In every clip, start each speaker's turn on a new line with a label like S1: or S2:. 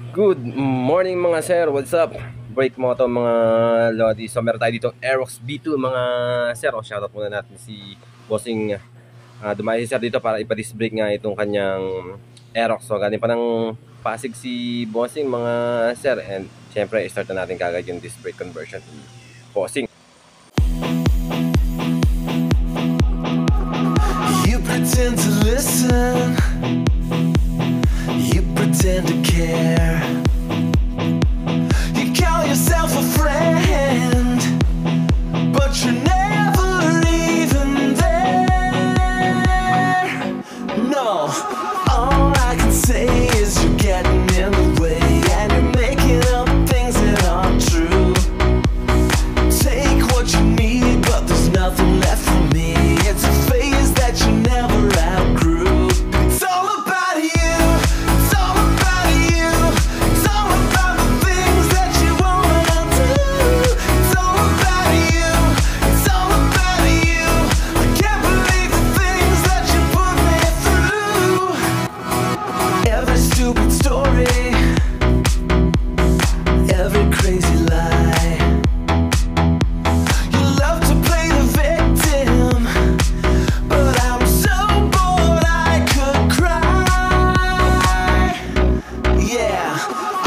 S1: Good morning mga sir, what's up? Break mo to mga lodi. So meron tayo dito Aerox B2 mga sir. Shoutout muna natin si Bossing. Dumayo si sir dito para ipa-disc brake nga itong kanyang Aerox. So galing pa ng Pasig si Bossing mga sir. And syempre start na natin kagad yung disc brake conversion ni Bossing.
S2: You pretend to listen, you pretend to care, you call yourself a friend, but you're never even there. No, all I can say is you're getting in the way, and you're making up things that aren't true. Take what you need, but there's nothing left for me. It's a phase that you never outgrew. It's all about you. It's all about you. It's all about the things that you wanna do. It's all about you. It's all about you. I can't believe the things that you put me through. Every stupid story, every crazy lie. You love to play the victim, but I'm so bored I could cry. Yeah,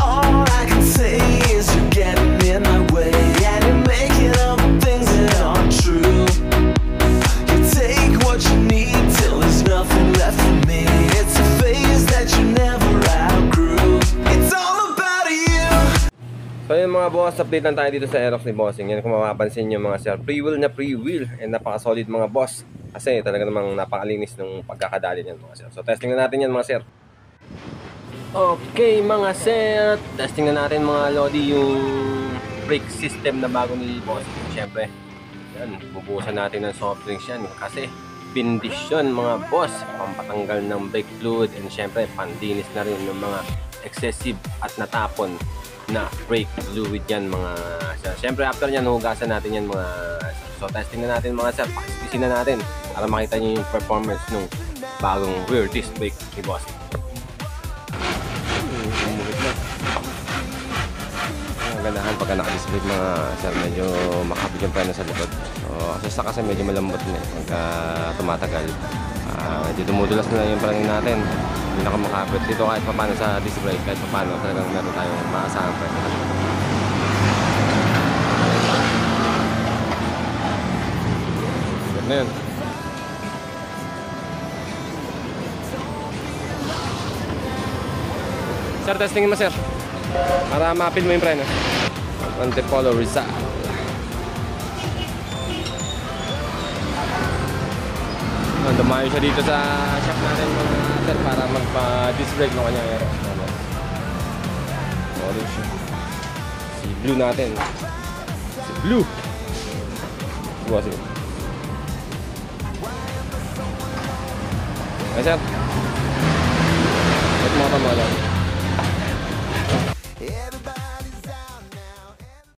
S2: all I can say is you're getting in my way, and you're making up things that aren't true. You take what you need till there's nothing left for me. It's a phase that you never outgrew. It's all about you.
S1: So yun mga boss, update lang tayo dito sa Aerox ni Bossing. Yan kung mapapansin nyo mga sir, pre-wheel na pre-wheel. And napaka-solid mga boss. Kasi talaga namang napakalinis ng pagkakadali niyan mga sir. So testing na natin yan mga sir. Okay mga sir, testing na natin mga lodi yung brake system na bago ni Bossing. Siyempre, yan, bubuhusan natin ng soft drinks yan. Kasi bindisyon mga boss, pampatanggal ng brake fluid. And siyempre, pandinis na rin ng mga excessive at natapon na brake fluid yan mga sir. Siyempre after nyan hugasan natin yan mga sir. So testing na natin mga sir, pakispisin na natin para makita nyo yung performance ng bagong rear disc brake ni Bossing. Ang gandahan pagka naka-disc brake mga sir, medyo makapit yung preno sa likod. So sa kasi medyo malambot na pagka tumatagal. Medyo tumudulas na yung preno natin. Hindi na kamakapit dito kahit paano sa disc brake, kahit paano talagang meron tayong maasahang preno. Good na yun. Sir, testingin mo sir para ma-feel mo yung preno. Antipolo Rizal. Dumayo siya dito sa shop natin mga sir para magpa-disc brake ng kanyang Aerox. Sorry siya. Si Blue natin. Si Blue. Bossing. Okay sir. Let mo ito mo lang.